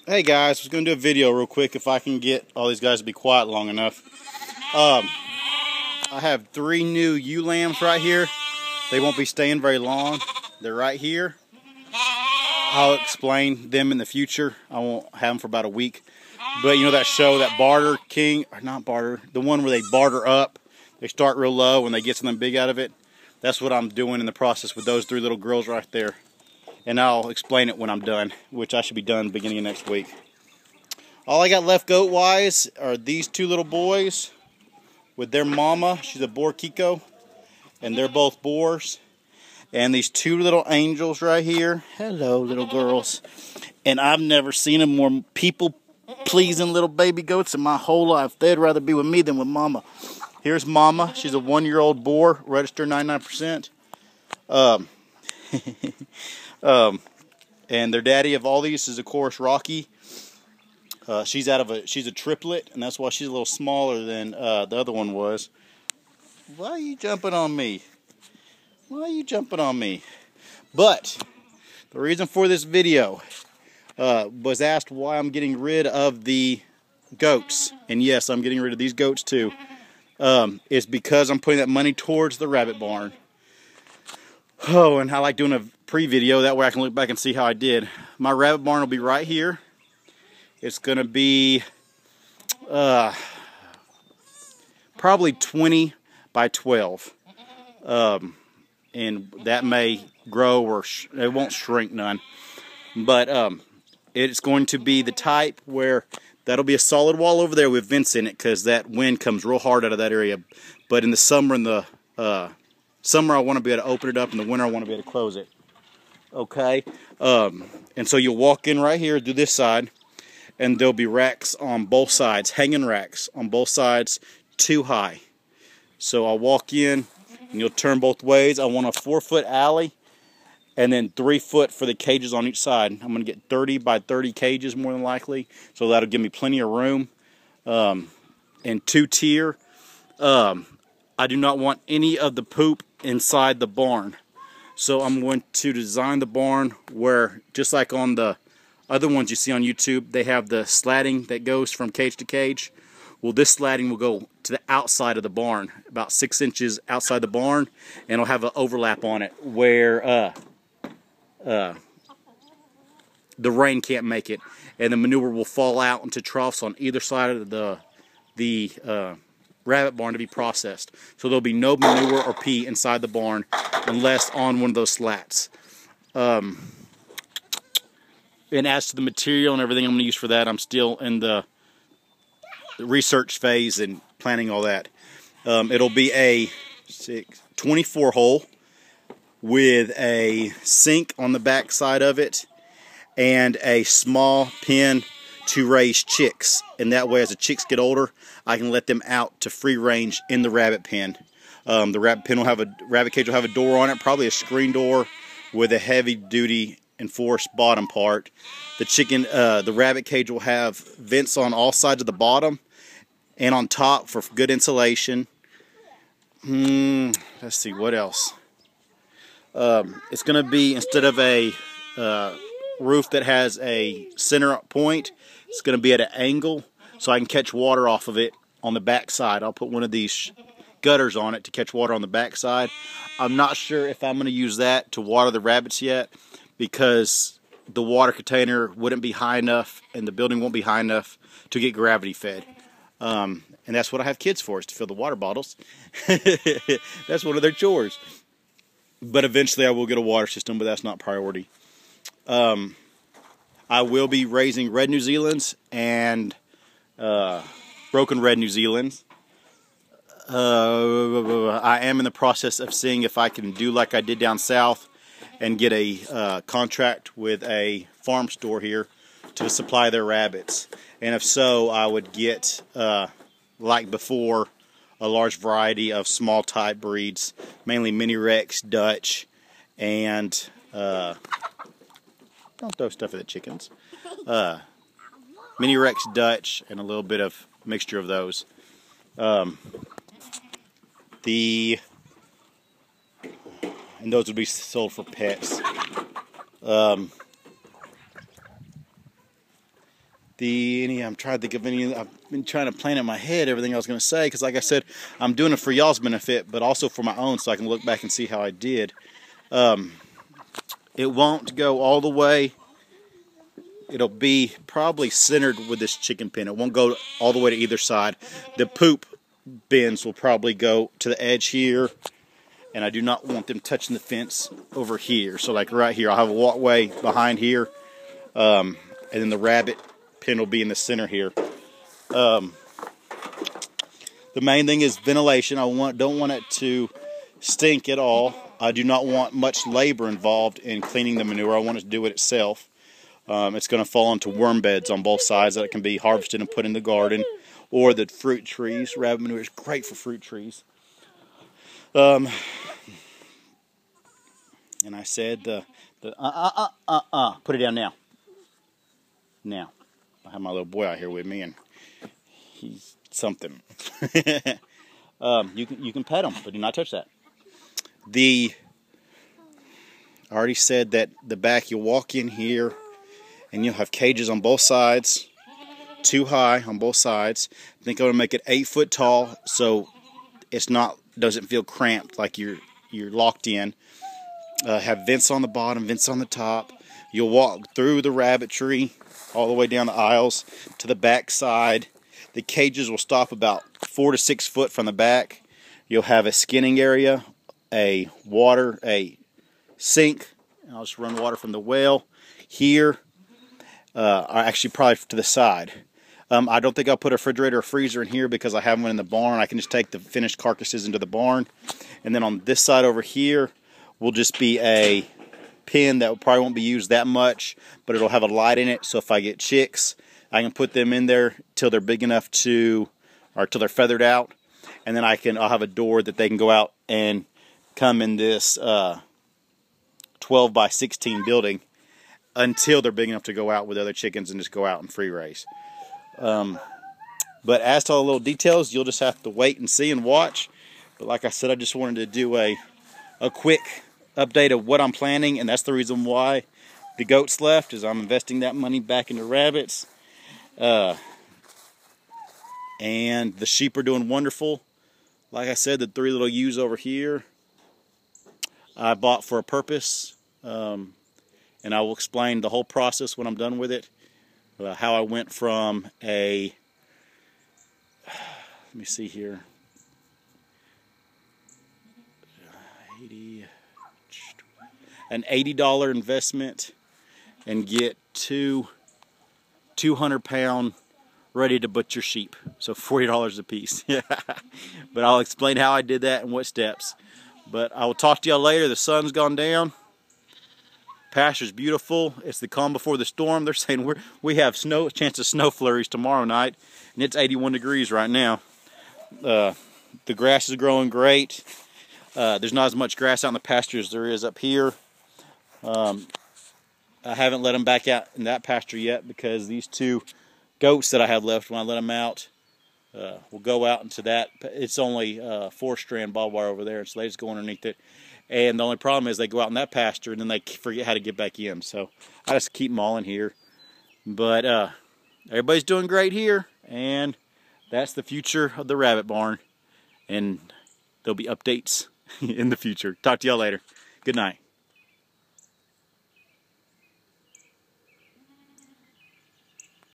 Hey guys, I was going to do a video real quick if I can get all these guys to be quiet long enough. I have 3 new ewe lambs right here. They won't be staying very long. They're right here. I'll explain them in the future. I won't have them for about a week. But you know that show, that Barter King, or not Barter, the one where they barter up. They start real low and they get something big out of it. That's what I'm doing in the process with those 3 little girls right there. And I'll explain it when I'm done, which I should be done beginning of next week. All I got left goat-wise are these 2 little boys with their mama. She's a boar Kiko, and they're both boars. And these 2 little angels right here. Hello, little girls. And I've never seen them more people-pleasing little baby goats in my whole life. They'd rather be with me than with mama. Here's mama. She's a 1-year-old boar, registered 99%. And their daddy of all these is, of course, Rocky. She's a triplet, and that's why she's a little smaller than the other one was. Why are you jumping on me? Why are you jumping on me? But the reason for this video was asked why I'm getting rid of the goats. And yes, I'm getting rid of these goats too. It's because I'm putting that money towards the rabbit barn. Oh, and I like doing a pre-video, that way I can look back and see how I did. My rabbit barn will be right here. It's going to be probably 20 by 12. And that may grow or it won't shrink none. But it's going to be the type where that'll be a solid wall over there with vents in it, because that wind comes real hard out of that area. But in the summer, summer I want to be able to open it up, and the winter I want to be able to close it. Okay, and so you'll walk in right here, do this side, and there'll be racks on both sides, hanging racks on both sides, 2 high. So I'll walk in, and you'll turn both ways. I want a 4-foot alley, and then 3 foot for the cages on each side. I'm going to get 30 by 30 cages more than likely, so that'll give me plenty of room. And 2-tier. I do not want any of the poop inside the barn. So I'm going to design the barn where, just like on the other ones you see on YouTube, they have the slatting that goes from cage to cage. Well, this slatting will go to the outside of the barn, about 6 inches outside the barn, and it'll have an overlap on it where the rain can't make it, and the manure will fall out into troughs on either side of the rabbit barn to be processed. So there'll be no manure or pee inside the barn unless on one of those slats. And as to the material and everything I'm going to use for that, I'm still in the research phase and planning all that. It'll be a 24 hole with a sink on the back side of it and a small pen to raise chicks, and that way as the chicks get older I can let them out to free range in the rabbit pen. The rabbit pen will have rabbit cage will have a door on it, probably a screen door with a heavy duty enforced bottom part. The rabbit cage will have vents on all sides of the bottom and on top for good insulation. Let's see what else. It's going to be, instead of a roof that has a center point, it's going to be at an angle so I can catch water off of it on the back side. I'll put one of these gutters on it to catch water on the back side. I'm not sure if I'm going to use that to water the rabbits yet, because the water container wouldn't be high enough and the building won't be high enough to get gravity fed. And that's what I have kids for, is to fill the water bottles. That's one of their chores. But eventually I will get a water system, but that's not priority. I will be raising red New Zealands and broken red New Zealands. I am in the process of seeing if I can do like I did down south and get a contract with a farm store here to supply their rabbits. And if so, I would get, like before, a large variety of small type breeds, mainly Mini Rex, Dutch, and don't throw stuff at the chickens. Mini Rex, Dutch, and a little bit of mixture of those. And those would be sold for pets. I'm trying to think of any. I've been trying to plan in my head everything I was going to say, because like I said, I'm doing it for y'all's benefit, but also for my own, so I can look back and see how I did. It won't go all the way. It'll be probably centered with this chicken pen. It won't go all the way to either side. The poop bins will probably go to the edge here, and I do not want them touching the fence over here. So like right here, I'll have a walkway behind here, and then the rabbit pen will be in the center here. The main thing is ventilation. Don't want it to stink at all. I do not want much labor involved in cleaning the manure. I want it to do it itself. It's going to fall into worm beds on both sides that it can be harvested and put in the garden, or the fruit trees. Rabbit manure is great for fruit trees. And I said put it down now. Now, I have my little boy out here with me, and he's something. You can pet him, but do not touch that. I already said that the back, you'll walk in here, and you'll have cages on both sides, 2 high on both sides. I think I'm gonna make it 8 foot tall, so doesn't feel cramped like you're locked in. Have vents on the bottom, vents on the top. You'll walk through the rabbitry all the way down the aisles to the back side. The cages will stop about 4 to 6 foot from the back. You'll have a skinning area, a sink. I'll just run water from the well here. Actually, probably to the side. I don't think I'll put a refrigerator or freezer in here because I have one in the barn. I can just take the finished carcasses into the barn. And then on this side over here will just be a pen that probably won't be used that much, but it'll have a light in it, so if I get chicks, I can put them in there till they're big enough till they're feathered out, and then I'll have a door that they can go out and come in this 12 by 16 building until they're big enough to go out with other chickens and just go out and free raise. But as to all the little details, you'll just have to wait and see and watch. But like I said, I just wanted to do a quick update of what I'm planning, and that's the reason why the goats left, is I'm investing that money back into rabbits. And the sheep are doing wonderful. Like I said, the 3 little ewes over here I bought for a purpose, and I will explain the whole process when I'm done with it. How I went from let me see here, an $80 investment and get 200-pound ready to butcher sheep, so $40 a piece. But I'll explain how I did that and what steps. But I will talk to y'all later. The sun's gone down. Pasture's beautiful. It's the calm before the storm. They're saying we have chance of snow flurries tomorrow night, and it's 81 degrees right now. The grass is growing great. There's not as much grass out in the pasture as there is up here. I haven't let them back out in that pasture yet because these 2 goats that I have left, when I let them out, will go out into that. It's only 4-strand barbed wire over there, so they just go underneath it. And the only problem is they go out in that pasture and then they forget how to get back in. So I just keep them all in here. But everybody's doing great here, and that's the future of the rabbit barn. And there'll be updates in the future. Talk to y'all later. Good night.